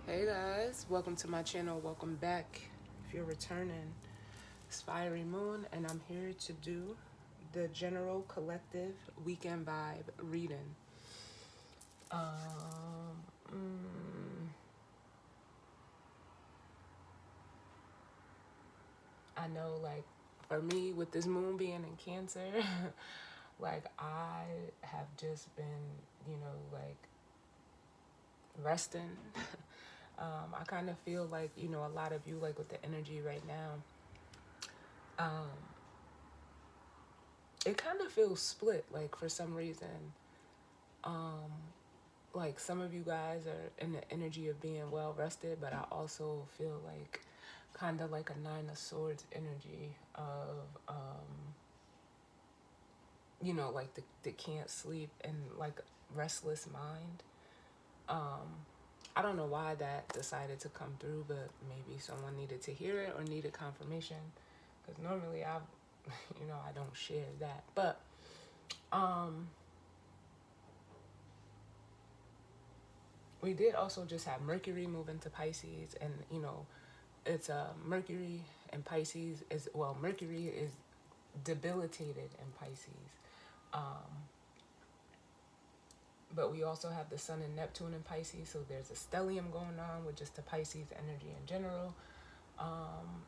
Hey guys, welcome to my channel. Welcome back. If you're returning, it's Fiery Moon, and I'm here to do the general collective weekend vibe reading. Um, mm, I know, like, for me, with this moon being in Cancer, like, I have just been, like, resting. I kind of feel like, a lot of you, like, with the energy right now, um, it kind of feels split, like, for some reason. Um, like, some of you guys are in the energy of being well rested, but I also feel like kind of like a Nine of Swords energy of, like the can't sleep and like restless mind. Um, I don't know why that decided to come through, but maybe someone needed to hear it or needed confirmation. Because normally I don't share that. But, um, we did also just have Mercury move into Pisces, and it's Mercury and Pisces is, well, Mercury is debilitated in Pisces, um, but we also have the Sun and Neptune in Pisces, so there's a stellium going on with just the Pisces energy in general. Um,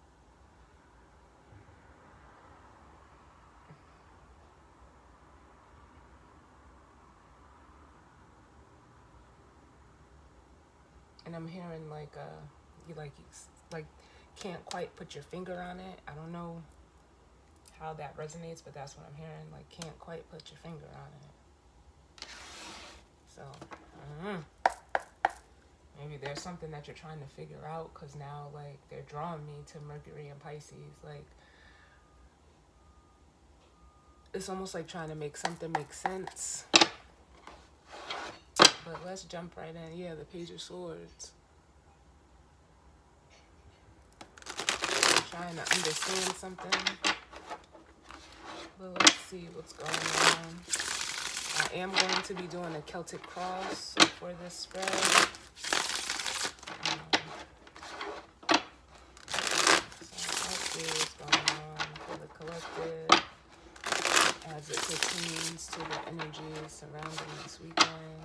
and I'm hearing like you can't quite put your finger on it. I don't know how that resonates, but that's what I'm hearing. Like, can't quite put your finger on it. So, maybe there's something that you're trying to figure out, because now, like, they're drawing me to Mercury and Pisces. Like, it's almost like trying to make something make sense. But let's jump right in. Yeah, the Page of Swords. I'm trying to understand something. But let's see what's going on. I am going to be doing a Celtic cross for this spread. So let's see what's going on for the collective as it pertains to the energies surrounding this weekend.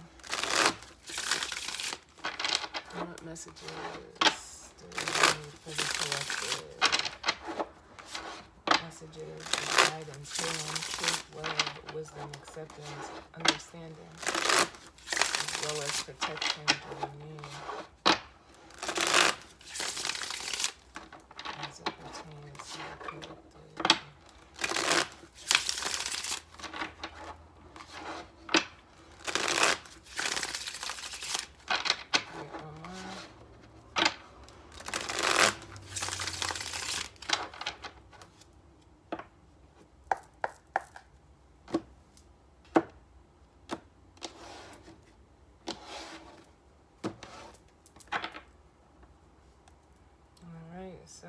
What messages do we need for the collective? Messages of guidance, healing, truth, love, wisdom, acceptance, understanding, as well as protection do we need as it pertains to the collective. Wait, one more. Alright, so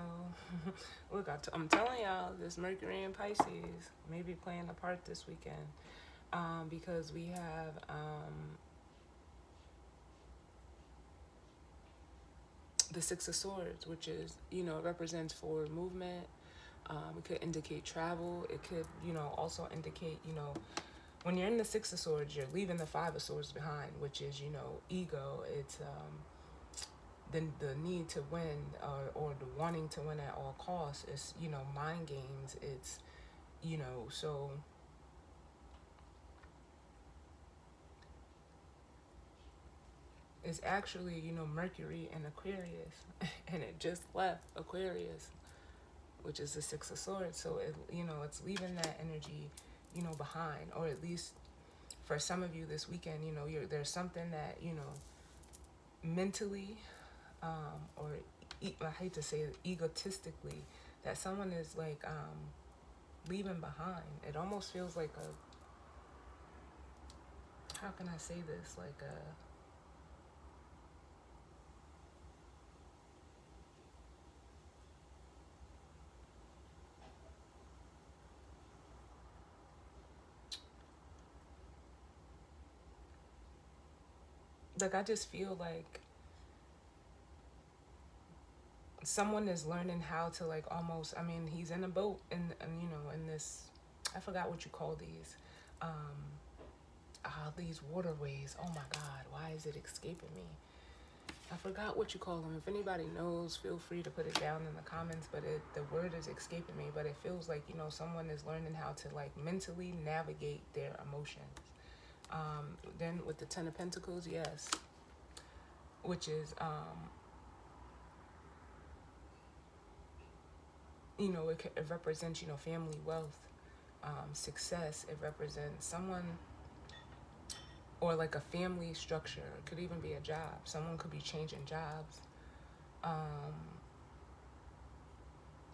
look, I'm telling y'all, this Mercury in Pisces may be playing a part this weekend, because we have the Six of Swords, which is, represents forward movement. It could indicate travel. It could, also indicate, when you're in the Six of Swords, you're leaving the Five of Swords behind, which is, ego. It's the need to win, or the wanting to win at all costs. It's, mind games. It's, so it's actually, Mercury in Aquarius, and it just left Aquarius, which is the Six of Swords. So it, it's leaving that energy, behind, or at least for some of you this weekend, there's something that, mentally, or I hate to say it, egotistically, that someone is like leaving behind. It almost feels like how can I say this? Like I just feel like someone is learning how to like almost, I mean, he's in a boat and you know, in this, I forgot what you call these, these waterways. Oh my God, why is it escaping me? I forgot what you call them. If anybody knows, feel free to put it down in the comments. But the word is escaping me. But it feels like, you know, someone is learning how to like mentally navigate their emotions. Then with the Ten of Pentacles, yes, which is you know, it represents, you know, family wealth, success. It represents someone, or like a family structure. It could even be a job. Someone could be changing jobs.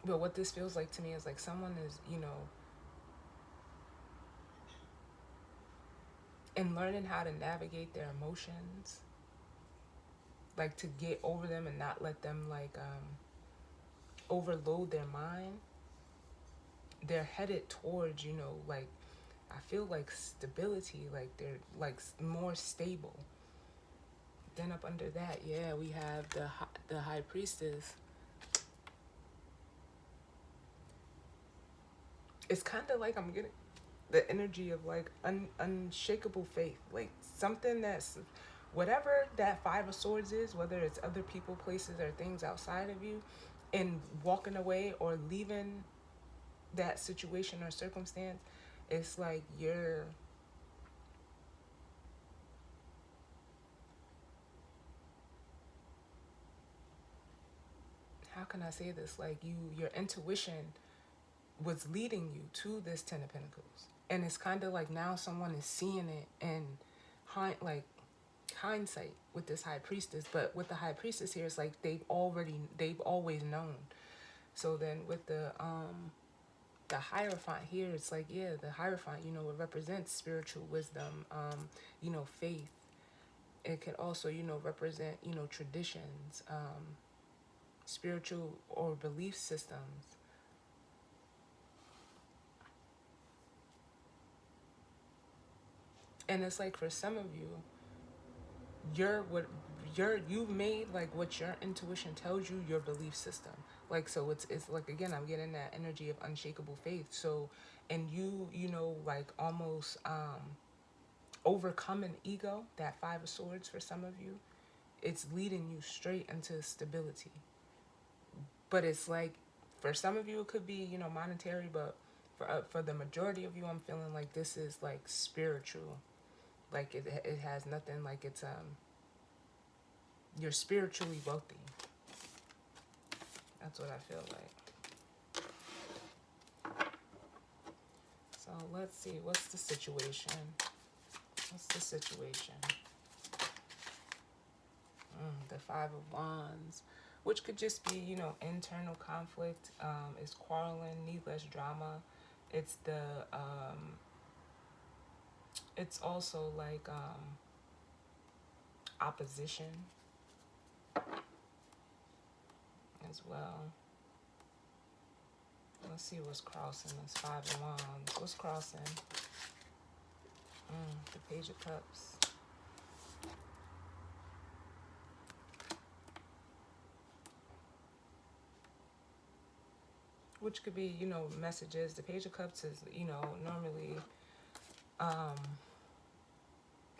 But what this feels like to me is like someone is, you know, in learning how to navigate their emotions, like to get over them and not let them like overload their mind. They're headed towards, you know, like, I feel like stability, like they're like more stable. Then up under that, yeah, we have the High Priestess. It's kind of like I'm getting the energy of like unshakable faith, like something that's, whatever that Five of Swords is, whether it's other people, places, or things outside of you, and walking away or leaving that situation or circumstance, it's like you're, how can I say this, like your intuition was leading you to this Ten of Pentacles, and it's kind of like now someone is seeing it in like hindsight with this High Priestess. But with the High Priestess here, it's like they've always known. So then with the Hierophant here, it's like, yeah, the Hierophant, you know, it represents spiritual wisdom, you know, faith. It could also, you know, represent, you know, traditions, spiritual or belief systems. And it's like for some of you, you've made like what your intuition tells you your belief system. Like, so it's like, again, I'm getting that energy of unshakable faith. So, and you know, like almost overcoming ego, that Five of Swords for some of you, it's leading you straight into stability. But it's like, for some of you it could be, you know, monetary, but for the majority of you, I'm feeling like this is like spiritual. Like it has nothing, like it's you're spiritually wealthy. That's what I feel like. So let's see, what's the situation? What's the situation? The Five of Wands, which could just be, you know, internal conflict. It's quarreling, needless drama. It's the it's also like opposition as well. Let's see what's crossing this Five of Wands. What's crossing? The Page of Cups. Which could be, you know, messages. The Page of Cups is, you know, normally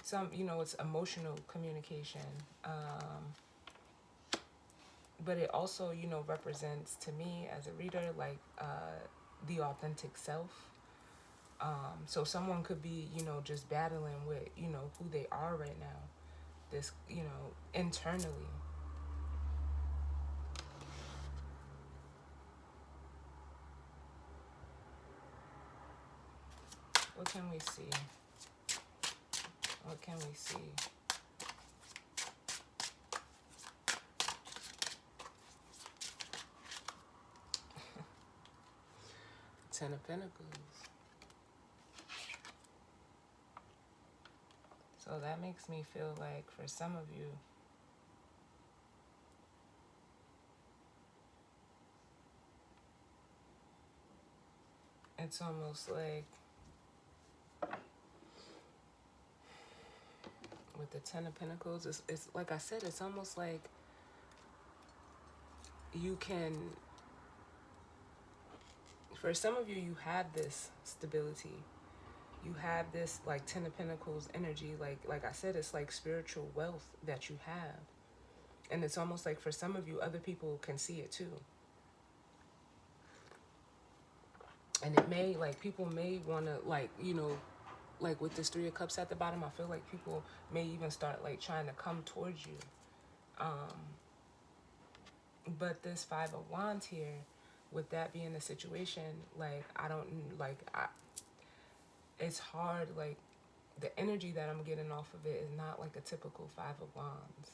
some, you know, it's emotional communication. But it also, you know, represents to me as a reader, like the authentic self. So someone could be, you know, just battling with, you know, who they are right now. This, you know, internally. What can we see? What can we see? Ten of Pentacles. So that makes me feel like for some of you, it's almost like with the Ten of Pentacles, it's like I said, it's almost like, you can, for some of you, you have this stability. You have this like Ten of Pentacles energy. Like I said, it's like spiritual wealth that you have. And it's almost like for some of you, other people can see it too. And it may, like, people may want to, like, like with this Three of Cups at the bottom, I feel like people may even start like trying to come towards you. But this Five of Wands here, with that being the situation, like, I don't, like, it's hard, like, the energy that I'm getting off of it is not like a typical Five of Wands.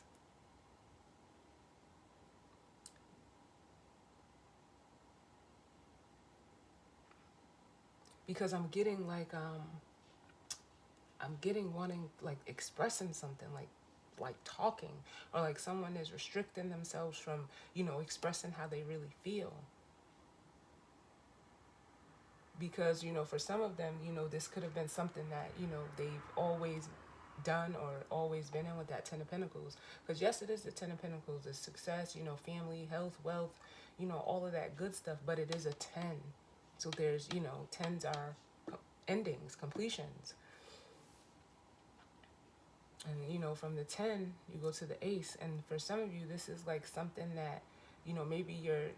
Because I'm getting like, I'm getting wanting, like, expressing something, like talking, or like someone is restricting themselves from, expressing how they really feel. Because, for some of them, this could have been something that, they've always done or always been in with that Ten of Pentacles. Because yes, it is the Ten of Pentacles, it's success, family, health, wealth, all of that good stuff, but it is a 10. So there's, tens are endings, completions. And, from the 10, you go to the Ace. And for some of you, this is like something that, maybe you're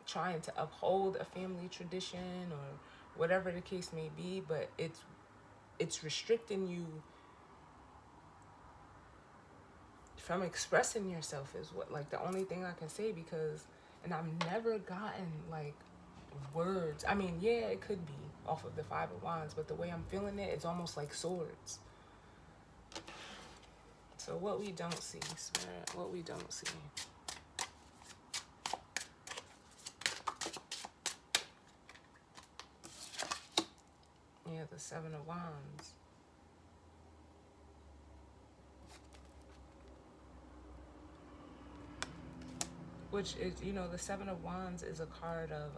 trying to uphold a family tradition or whatever the case may be, but it's restricting you from expressing yourself, is what, like, the only thing I can say. Because, and I've never gotten like words. I mean, yeah, it could be off of the Five of Wands, but the way I'm feeling it, it's almost like swords. So what we don't see, Spirit, what we don't see. Yeah, the Seven of Wands. Which is, the Seven of Wands is a card of,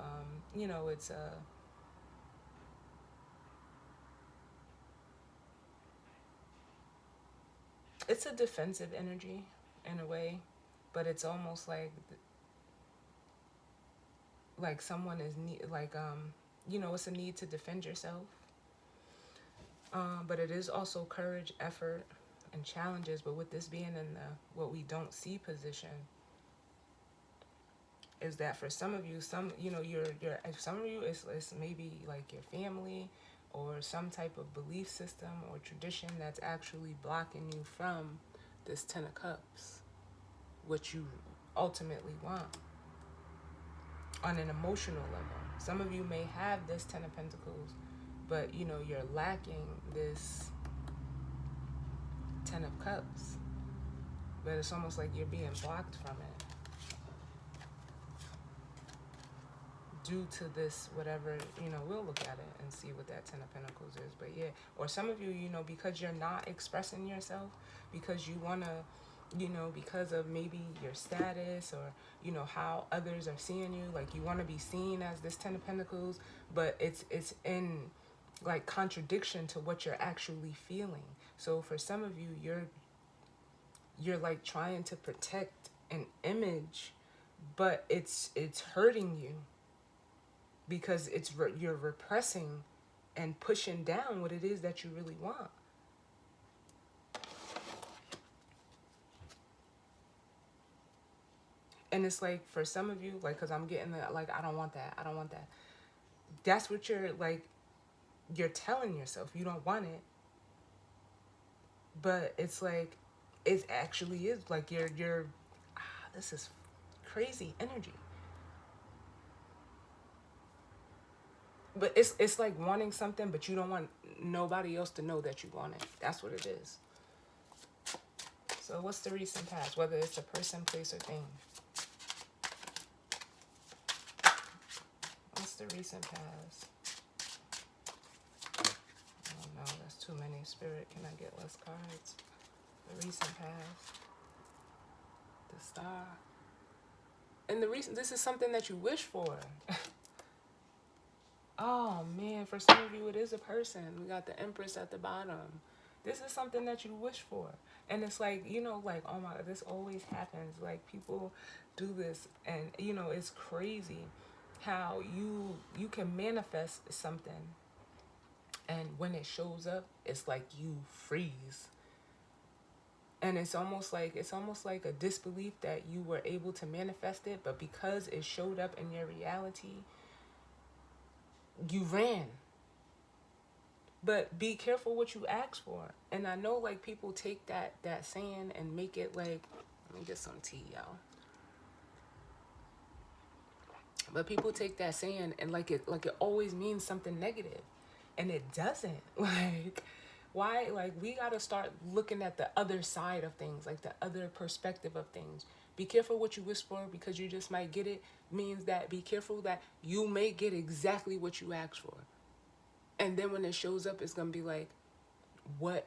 it's a defensive energy in a way, but it's almost like someone is it's a need to defend yourself. But it is also courage, effort, and challenges. But with this being in the what we don't see position, is that for some of you, some some of you, it's maybe like your family or some type of belief system or tradition that's actually blocking you from this Ten of Cups, what you ultimately want on an emotional level. Some of you may have this Ten of Pentacles, but you're lacking this Ten of Cups, but it's almost like you're being blocked from it due to this whatever. We'll look at it and see what that Ten of Pentacles is. But yeah, or some of you, because you're not expressing yourself, because you want to, because of maybe your status or how others are seeing you, like you want to be seen as this Ten of Pentacles, but it's in like contradiction to what you're actually feeling. So for some of you, you're like trying to protect an image, but it's hurting you, because you're repressing and pushing down what it is that you really want. And it's like, for some of you, like, because I'm getting the, like, I don't want that, I don't want that. That's what you're telling yourself. You don't want it. But it's like, it actually is like this is crazy energy. But it's like wanting something, but you don't want nobody else to know that you want it. That's what it is. So what's the recent past? Whether it's a person, place, or thing. What's the recent past? Oh no, that's too many. Spirit, can I get less cards? The recent past. The Star. And this is something that you wish for. Oh man, for some of you it is a person. We got the Empress at the bottom. This is something that you wish for. And it's like, you know, like, oh my, this always happens. Like, people do this, and, you know, it's crazy how you can manifest something, and when it shows up, it's like you freeze. And it's almost like a disbelief that you were able to manifest it, but because it showed up in your reality, you ran. But be careful what you ask for. And I know, like, people take that saying and make it like, let me get some tea, y'all. But people take that saying and like it always means something negative, and it doesn't. Like, why? Like, we gotta start looking at the other side of things, like the other perspective of things. Be careful what you wish for, because you just might get it. Means that be careful that you may get exactly what you asked for, and then when it shows up, it's gonna be like, what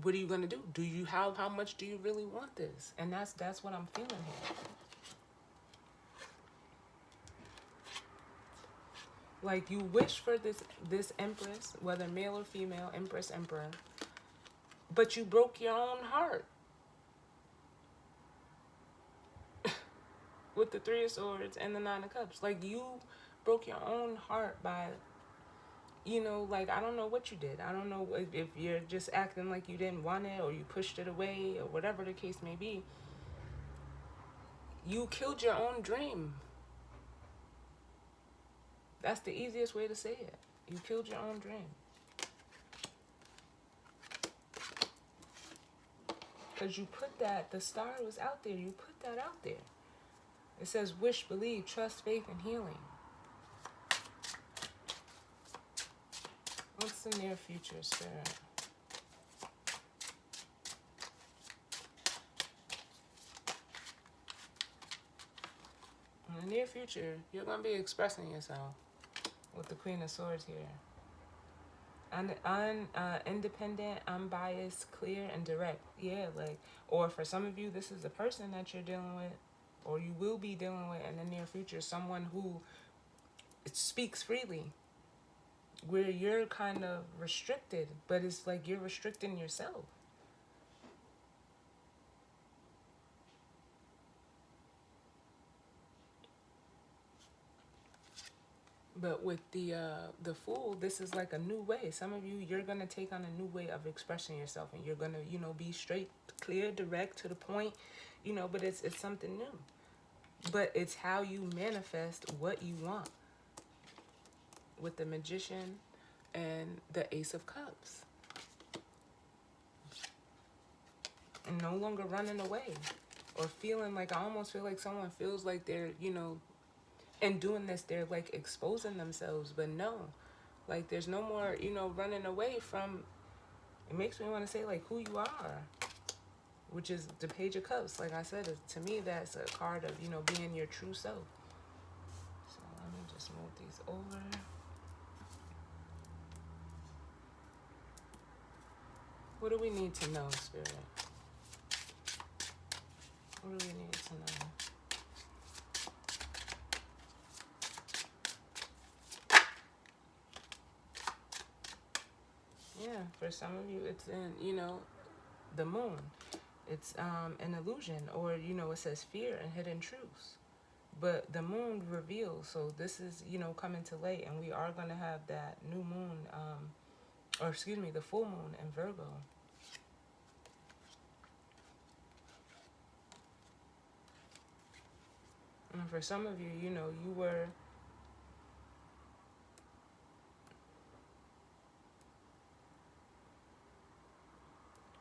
what are you gonna do? Do you how much do you really want this? And that's what I'm feeling here. Like, you wish for this empress, whether male or female, empress, emperor, but you broke your own heart with the Three of Swords and the Nine of Cups. Like, you broke your own heart by, you know, like, I don't know what you did. I don't know if you're just acting like you didn't want it, or you pushed it away, or whatever the case may be. You killed your own dream. That's the easiest way to say it. You killed your own dream. Because you put that, the star was out there, you put that out there. It says wish, believe, trust, faith, and healing. What's the near future, Spirit? In the near future, you're going to be expressing yourself with the Queen of Swords here. Independent, unbiased, clear, and direct. Yeah, like, or for some of you, this is the person that you're dealing with, or you will be dealing with in the near future, someone who speaks freely, where you're kind of restricted, but it's like you're restricting yourself. But with the Fool, this is like a new way. Some of you, you're gonna take on a new way of expressing yourself, and you're gonna, you know, be straight, clear, direct, to the point, you know. But it's something new. But it's how you manifest what you want. With the Magician and the Ace of Cups, and no longer running away, or feeling like, I almost feel like someone feels like they're, you know, and doing this, they're like exposing themselves. But no, like, there's no more, you know, running away from. It makes me want to say, like, who you are, which is the Page of Cups. Like I said, to me, that's a card of, you know, being your true self. So let me just move these over. What do we need to know, Spirit? What do we need to know? Yeah, for some of you, it's in, you know, the moon. It's an illusion, or, you know, it says fear and hidden truths. But the moon reveals, so this is, you know, coming to light, and we are going to have that new moon, or excuse me, the full moon in Virgo. And for some of you, you know, you were,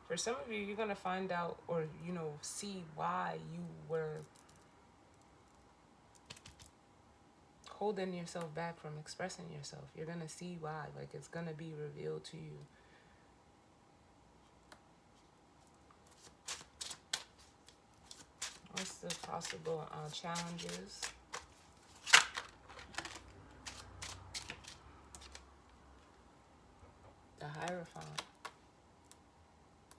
for some of you, you're going to find out, or, you know, see why you were holding yourself back from expressing yourself. You're going to see why. Like, it's going to be revealed to you. What's the possible challenges? The Hierophant.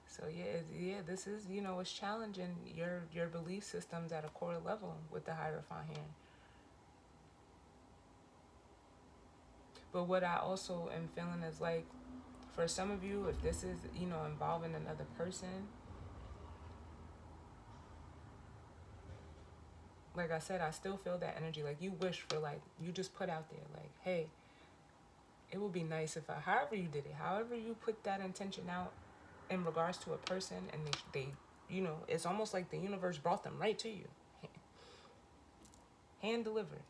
So yeah, this is, you know, it's challenging your belief systems at a core level with the Hierophant here. But what I also am feeling is, like, for some of you, if this is, you know, involving another person, like I said, I still feel that energy. Like you wish for, like, you just put out there, like, hey, it would be nice if I, however you did it, however you put that intention out in regards to a person, and they you know, it's almost like the universe brought them right to you, hand delivered.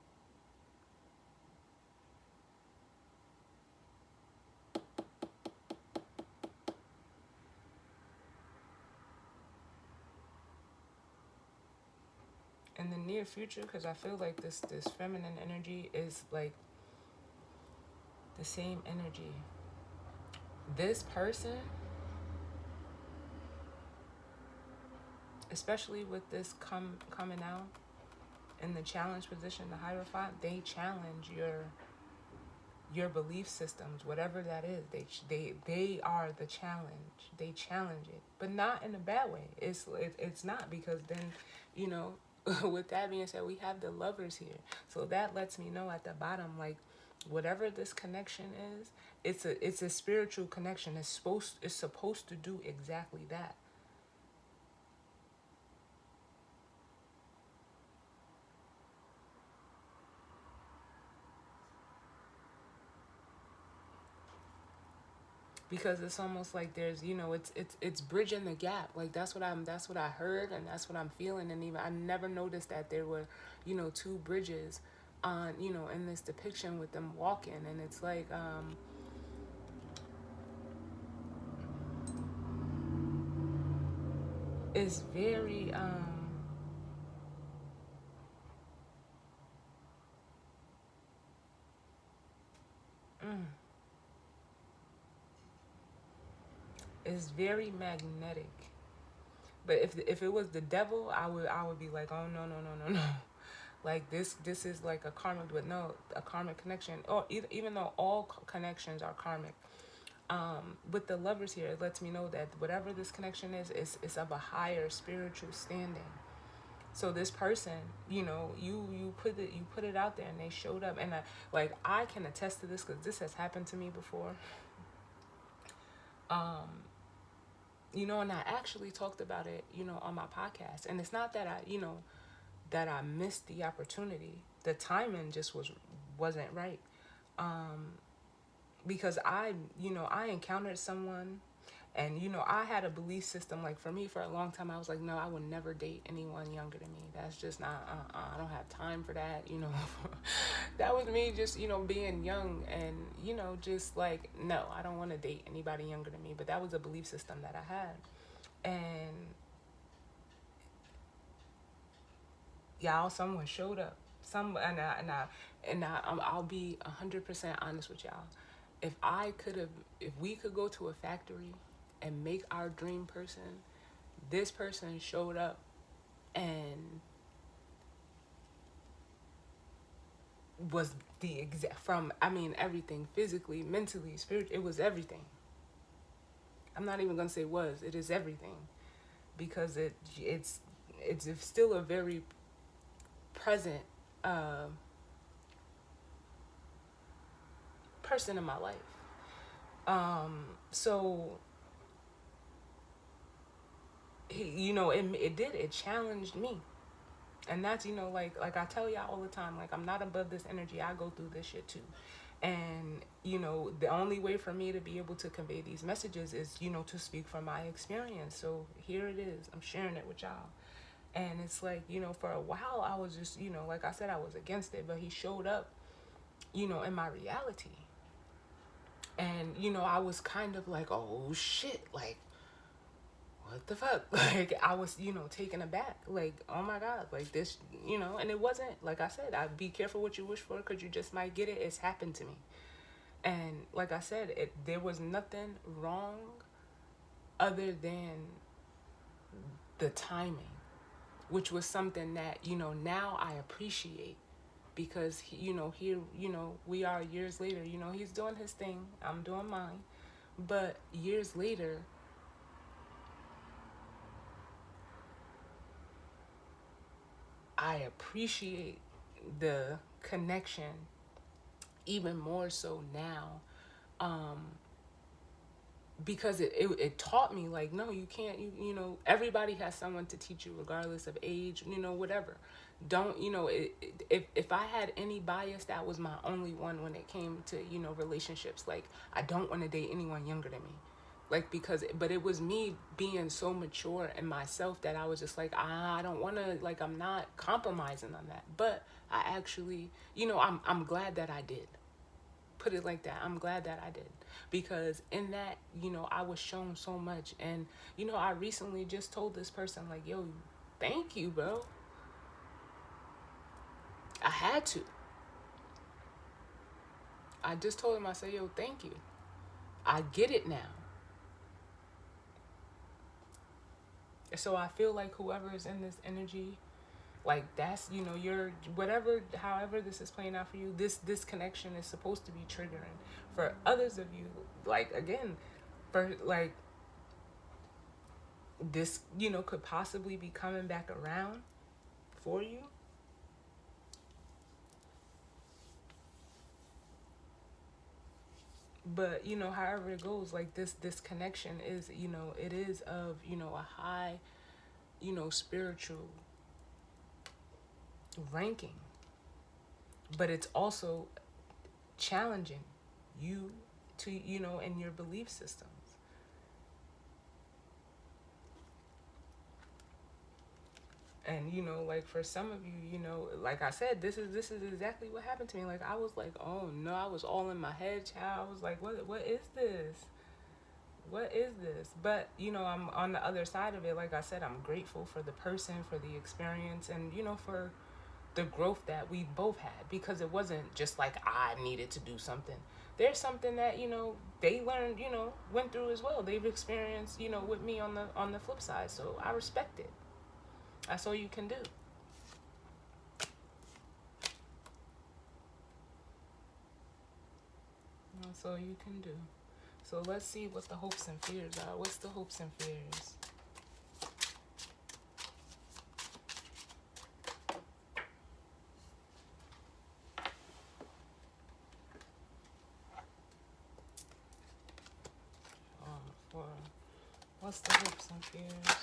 In the near future, because I feel like this feminine energy is like the same energy. This person, especially with this coming out in the challenge position, the Hierophant, they challenge your belief systems, whatever that is. They are the challenge. They challenge it, but not in a bad way. It's not, because then, you know, with that being said, we have the Lovers here, so that lets me know at the bottom, like, whatever this connection is, it's a spiritual connection. It's supposed to do exactly that. Because it's almost like there's, you know, it's bridging the gap. Like that's what I heard, and that's what I'm feeling. And even I never noticed that there were, you know, two bridges on, you know, in this depiction with them walking. And it's like it's very mm, it's very magnetic. But if it was the devil, I would be like, oh, no, no, no, no, no. Like this is like a karmic, but no, a karmic connection. Or even though all connections are karmic, with the Lovers here, it lets me know that whatever this connection is of a higher spiritual standing. So this person, you know, you put it out there, and they showed up. And I can attest to this, because this has happened to me before. You know, and I actually talked about it, you know, on my podcast. And it's not that I missed the opportunity. The timing just wasn't right. Because I encountered someone, and, you know, I had a belief system. Like, for me, for a long time, I was like, no, I would never date anyone younger than me. That's just not, I don't have time for that, you know. That was me just, you know, being young, and, you know, just like, no, I don't want to date anybody younger than me. But that was a belief system that I had. And y'all, someone showed up. I'll be 100% honest with y'all. If if we could go to a factory and make our dream person, this person showed up and was the exact, from, I mean, everything, physically, mentally, spiritually, it was everything. I'm not even gonna say was, it is everything, because it's still a very present uh, person in my life. So you know, it challenged me. And that's, you know, like I tell y'all all the time, like, I'm not above this energy. I go through this shit too. And, you know, the only way for me to be able to convey these messages is, you know, to speak from my experience. So here it is. I'm sharing it with y'all. And it's like, you know, for a while I was just, you know, like I said, I was against it, but he showed up, you know, in my reality. And, you know, I was kind of like, oh shit, like, what the fuck? Like, I was, you know, taken aback. Like, oh my God, like this, you know, and it wasn't, like I said, I'd be careful what you wish for, because you just might get it. It's happened to me. And like I said, there was nothing wrong other than the timing, which was something that, you know, now I appreciate, because, you know, here, you know, we are years later, you know, he's doing his thing, I'm doing mine. But years later, I appreciate the connection even more so now, um, because it taught me like, no, you can't, you know, everybody has someone to teach you regardless of age, you know, whatever. Don't, you know, if I had any bias, that was my only one when it came to, you know, relationships. Like, I don't want to date anyone younger than me, like, because, but it was me being so mature in myself that I was just like, I don't want to, like, I'm not compromising on that. But I actually, you know, I'm glad that I did. Put it like that. I'm glad that I did, because in that, you know, I was shown so much. And, you know, I recently just told this person like, yo, thank you, bro. I had to. I just told him, I said, yo, thank you. I get it now. So I feel like whoever is in this energy, like, that's, you know, you're whatever, however this is playing out for you, this connection is supposed to be triggering for others of you. Like, again, for like, this, you know, could possibly be coming back around for you. But, you know, however it goes, like, this connection is, you know, it is of, you know, a high, you know, spiritual ranking, but it's also challenging you to, you know, in your belief systems. And, you know, like, for some of you, you know, like I said, this is exactly what happened to me. Like, I was like, oh no, I was all in my head, child. I was like, what is this? What is this? But, you know, I'm on the other side of it. Like I said, I'm grateful for the person, for the experience, and, you know, for the growth that we both had, because it wasn't just like I needed to do something. There's something that, you know, they learned, you know, went through as well. They've experienced, you know, with me on the flip side. So I respect it. That's all you can do. That's all you can do. So let's see what the hopes and fears are. What's the hopes and fears? For what's the hopes and fears?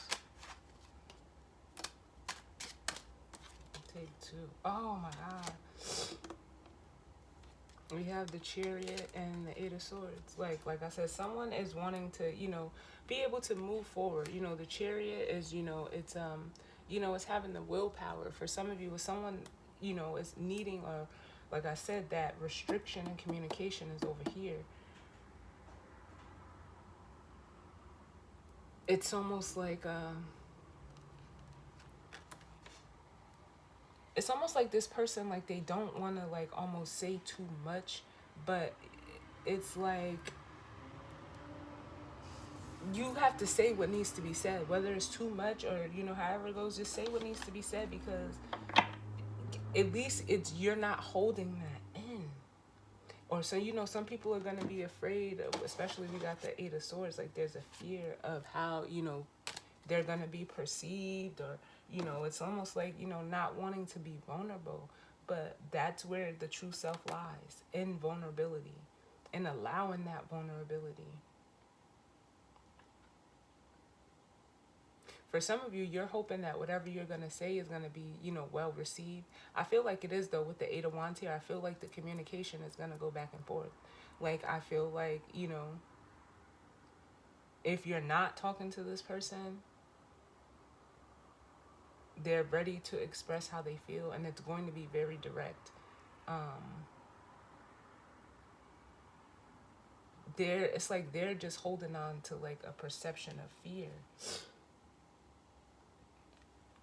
Take two. Oh my God. We have the Chariot and the Eight of Swords. Like I said, someone is wanting to, you know, be able to move forward. You know, the Chariot is, you know, it's you know, it's having the willpower. For some of you, with someone, you know, is needing, or like I said, that restriction in communication is over here. It's almost like it's almost like this person, like, they don't want to, like, almost say too much, but it's like you have to say what needs to be said, whether it's too much or, you know, however it goes. Just say what needs to be said, because at least it's, you're not holding that in. Or, so, you know, some people are going to be afraid of, especially we got the Eight of Swords, like, there's a fear of how, you know, they're going to be perceived, or, you know, it's almost like, you know, not wanting to be vulnerable. But that's where the true self lies, in vulnerability, in allowing that vulnerability. For some of you, you're hoping that whatever you're going to say is going to be, you know, well received. I feel like it is, though, with the Eight of Wands here. I feel like the communication is going to go back and forth. Like, I feel like, you know, if you're not talking to this person, they're ready to express how they feel, and it's going to be very direct. It's like they're just holding on to, like, a perception of fear,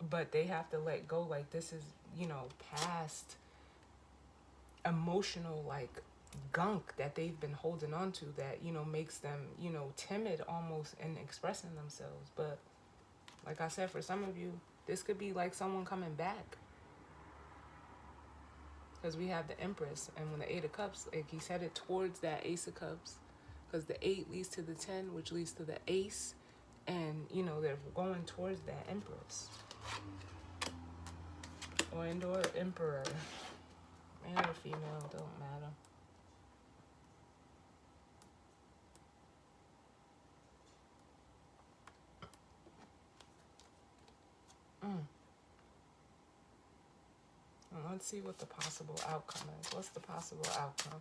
but they have to let go. Like, this is, you know, past emotional, like, gunk that they've been holding on to, that, you know, makes them, you know, timid almost in expressing themselves. But like I said, for some of you, this could be like someone coming back, because we have the Empress, and when the Eight of Cups, like, he's headed towards that Ace of Cups, because the 8 leads to the 10, which leads to the Ace, and, you know, they're going towards that Empress, or Emperor, male or female, don't matter. let's see what the possible outcome is. What's the possible outcome?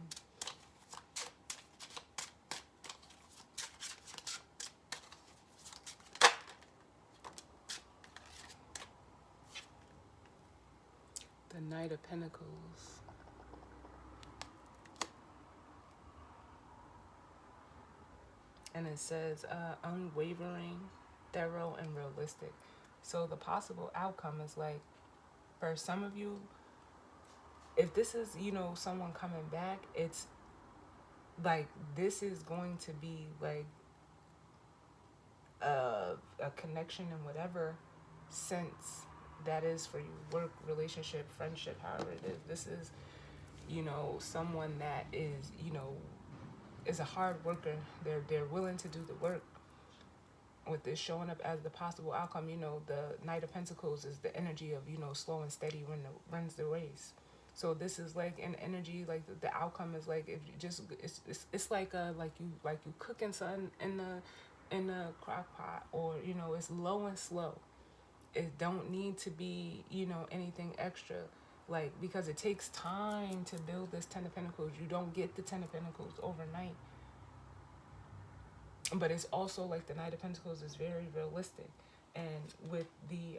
The Knight of Pentacles. And it says unwavering, thorough, and realistic. So the possible outcome is like, for some of you, if this is, someone coming back, it's like this is going to be like a connection in whatever sense that is for you. Work, relationship, friendship, however it is. This is, someone that is a hard worker. They're willing to do the work. With this showing up as the possible outcome, the Knight of Pentacles is the energy of, slow and steady runs the race. So this is like an energy, like the outcome is like, if you just, it's like you cooking something in a crock pot, or, it's low and slow. It don't need to be, anything extra. Like, because it takes time to build this Ten of Pentacles. You don't get the Ten of Pentacles overnight. But it's also like the Knight of Pentacles is very realistic. And with the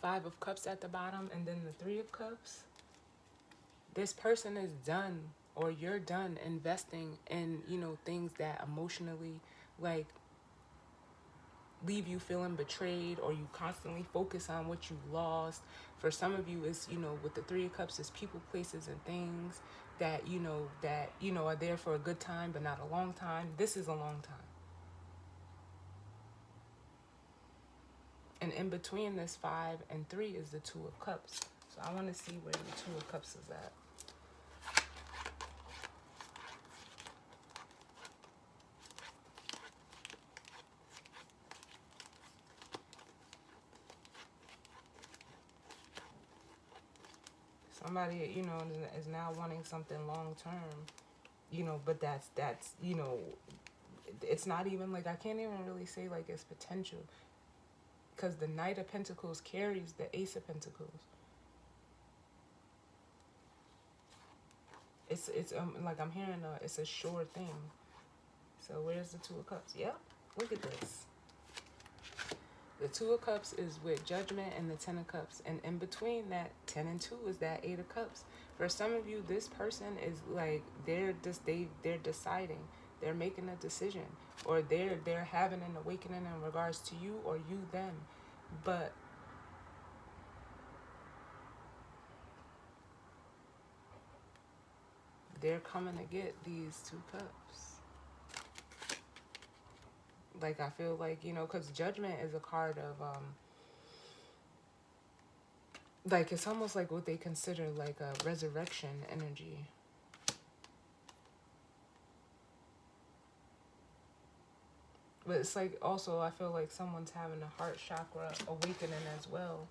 Five of Cups at the bottom and then the Three of Cups, this person is done, or you're done investing in, things that emotionally, like, leave you feeling betrayed, or you constantly focus on what you lost. For some of you, it's, with the Three of Cups, it's people, places, and things that, are there for a good time, but not a long time. This is a long time. And in between this 5 and 3 is the Two of Cups. So I want to see where the Two of Cups is at. Somebody, is now wanting something long term, but that's, it's not even like, I can't even really say like it's potential, because the Knight of Pentacles carries the Ace of Pentacles. It's like I'm hearing it's a sure thing. So where's the Two of Cups? Yep, look at this. The Two of Cups is with Judgment and the Ten of Cups. And in between that 10 and 2 is that Eight of Cups. For some of you, this person is like, they're deciding. They're making a decision. Or they're having an awakening in regards to you, or you them. But they're coming to get these Two Cups. Like, I feel like, because Judgment is a card of, like, it's almost like what they consider like a resurrection energy. But it's like, also, I feel like someone's having a heart chakra awakening as well.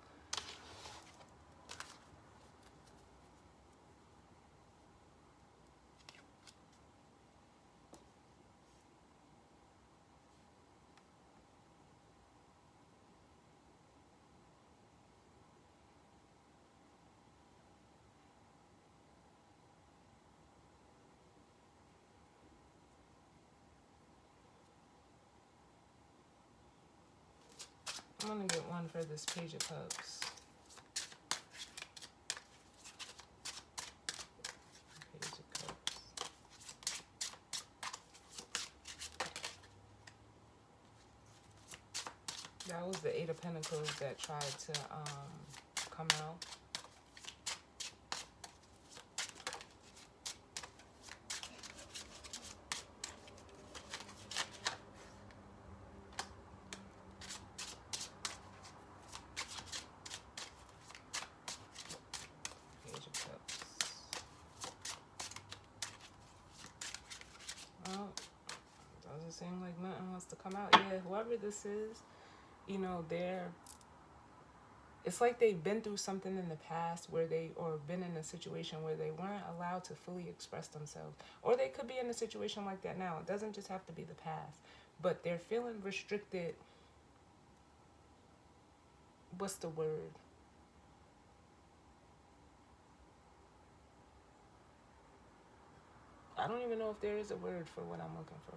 I'm gonna get one for this Page of Cups. Page of Cups. That was the Eight of Pentacles that tried to come out. Doesn't seem like nothing wants to come out. Yeah, whoever this is, it's like they've been through something in the past or been in a situation where they weren't allowed to fully express themselves. Or they could be in a situation like that now. It doesn't just have to be the past. But they're feeling restricted. What's the word? I don't even know if there is a word for what I'm looking for.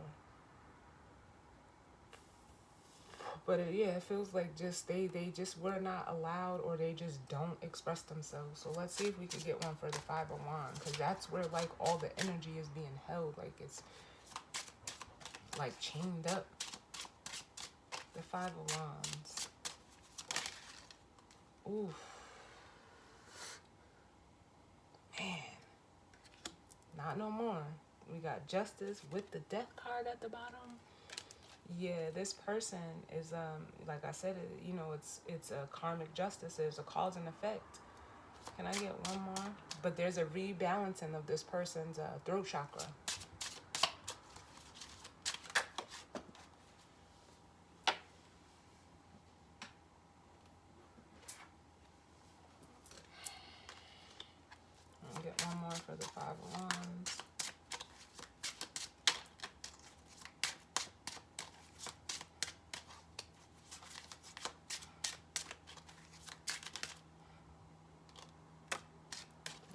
But yeah, it feels like just they just were not allowed, or they just don't express themselves. So let's see if we could get one for the Five of Wands, because that's where like all the energy is being held, like it's like chained up. The Five of Wands. Oof. Man. Not no more. We got Justice with the Death card at the bottom. Yeah, this person is like I said, you know, it's a karmic justice. There's a cause and effect. Can I get one more? But there's a rebalancing of this person's throat chakra. I'll get one more for the Five of Wands.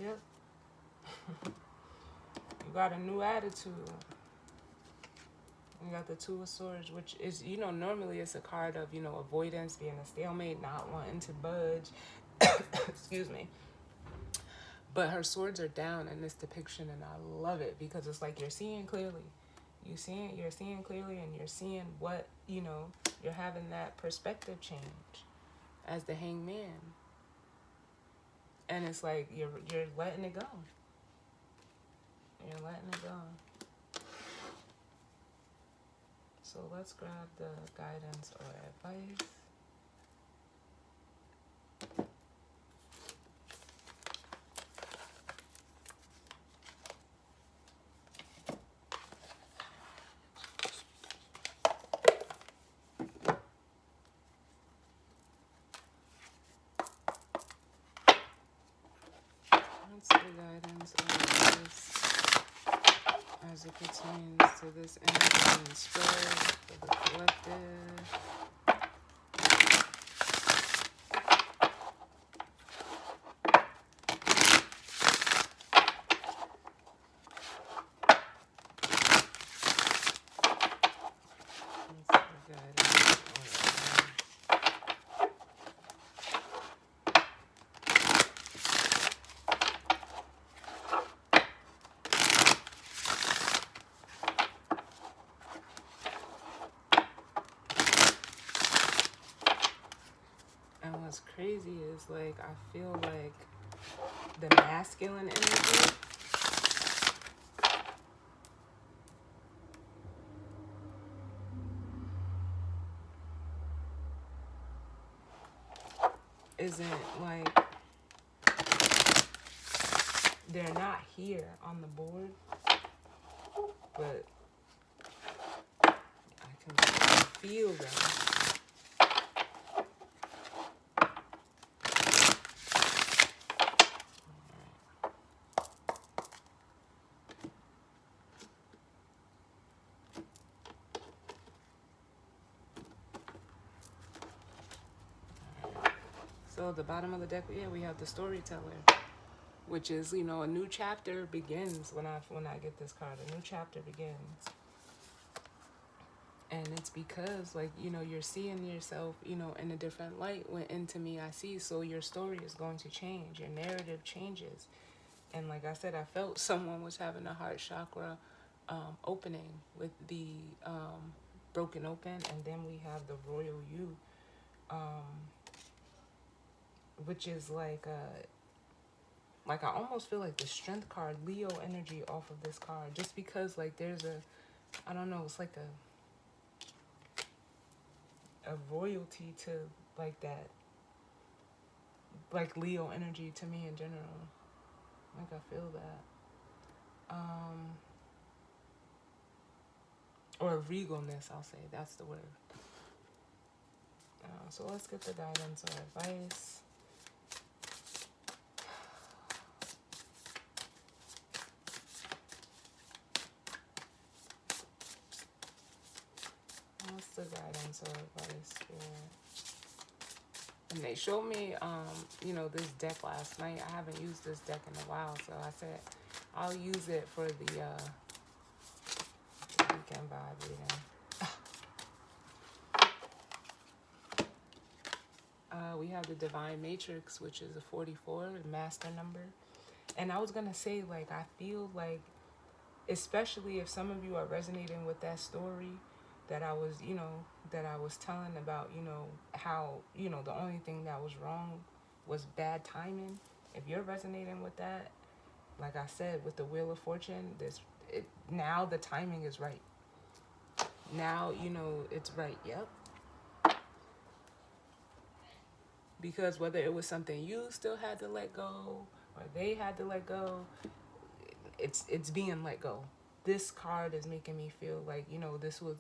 Yep. You got a new attitude. You got the Two of Swords, which is, you know, normally it's a card of, you know, avoidance, being a stalemate, not wanting to budge. Excuse me. But her swords are down in this depiction, and I love it because it's like you're seeing clearly. You're seeing clearly, and you're seeing what, you know, you're having that perspective change as the Hangman. And it's like you're letting it go. You're letting it go. So let's grab the guidance or advice. What's the guidance or advice as it pertains to this energy and spread for the collective? And what's crazy is, like, I feel like the masculine energy isn't like, they're not here on the board, but I can feel them. So at the bottom of the deck, yeah, we have the storyteller, which is, you know, a new chapter begins when I get this card. A new chapter begins. And it's because, like, you know, you're seeing yourself, you know, in a different light when into me I see. So your story is going to change. Your narrative changes. And like I said, I felt someone was having a heart chakra opening with the broken open. And then we have the royal you, which is like I almost feel like the strength card, Leo energy off of this card. Just because, like, there's a, I don't know, it's like a royalty to, like, that, like, Leo energy to me in general. Like, I feel that. Or regalness, I'll say. That's the word. So let's get the guidance or advice. What's the guidance or advice for? And they showed me, you know, this deck last night. I haven't used this deck in a while, so I said I'll use it for the weekend vibe reading. We have the Divine Matrix, which is a 44, the master number. And I was going to say, like, I feel like, especially if some of you are resonating with that story that I was, that I was telling about, how, the only thing that was wrong was bad timing. If you're resonating with that, like I said, with the Wheel of Fortune, now the timing is right. Now, it's right. Yep. Because whether it was something you still had to let go or they had to let go, it's being let go. This card is making me feel like, this was,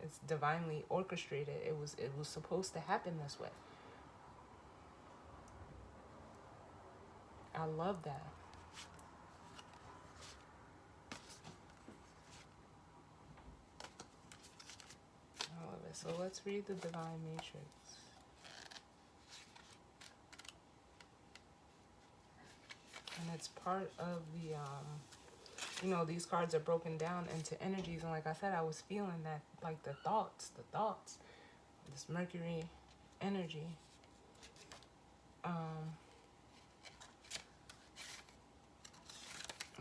it's divinely orchestrated. It was supposed to happen this way. I love that. I love it. So let's read the Divine Matrix. And it's part of the, these cards are broken down into energies. And like I said, I was feeling that, like the thoughts, this Mercury energy.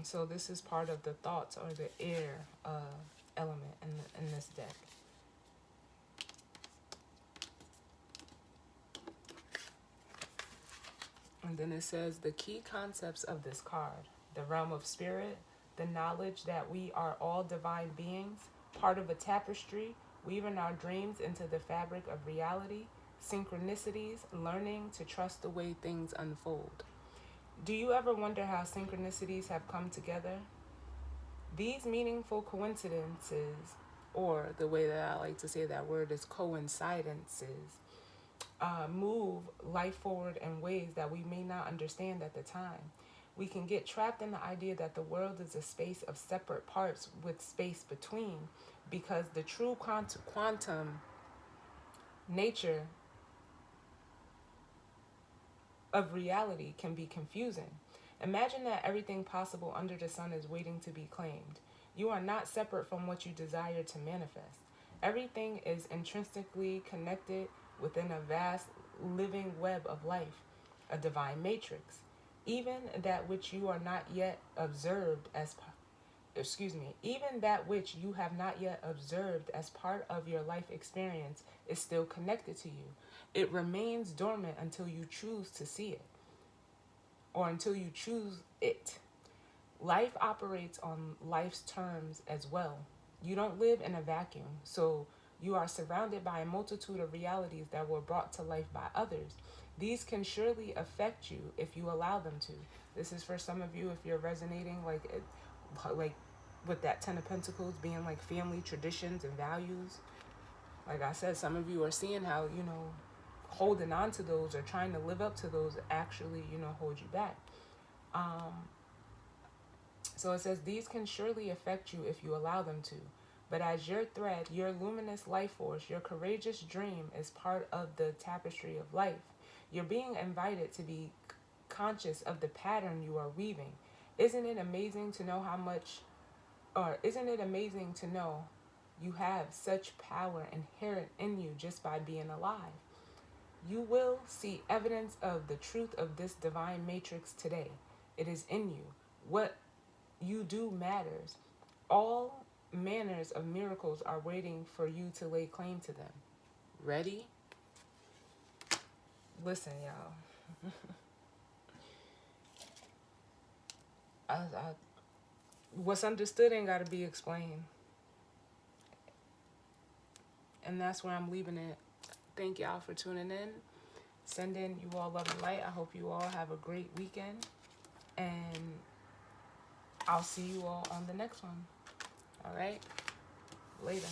So this is part of the thoughts or the air element in this deck. And then it says the key concepts of this card: the realm of spirit, the knowledge that we are all divine beings, part of a tapestry, weaving our dreams into the fabric of reality, synchronicities, learning to trust the way things unfold. Do you ever wonder how synchronicities have come together? These meaningful coincidences, or the way that I like to say that word is coincidences, move life forward in ways that we may not understand at the time. We can get trapped in the idea that the world is a space of separate parts with space between, because the true quantum nature of reality can be confusing. Imagine that everything possible under the sun is waiting to be claimed. You are not separate from what you desire to manifest. Everything is intrinsically connected within a vast living web of life, a divine matrix. Even that which you are not yet observed as even that which you have not yet observed as part of your life experience is still connected to you. It remains dormant until you choose to see it, or until you choose it. Life operates on life's terms as well. You don't live in a vacuum, so you are surrounded by a multitude of realities that were brought to life by others. These can surely affect you if you allow them to. This is for some of you if you're resonating like with that Ten of Pentacles being like family traditions and values. Like I said, some of you are seeing how, holding on to those or trying to live up to those actually, hold you back. So it says, these can surely affect you if you allow them to. But as your thread, your luminous life force, your courageous dream is part of the tapestry of life. You're being invited to be conscious of the pattern you are weaving. Isn't it amazing to know you have such power inherent in you just by being alive? You will see evidence of the truth of this divine matrix today. It is in you. What you do matters. All manners of miracles are waiting for you to lay claim to them. Ready? Listen, y'all. What's understood ain't got to be explained. And that's where I'm leaving it. Thank y'all for tuning in. Sending you all love and light. I hope you all have a great weekend. And I'll see you all on the next one. All right? Later.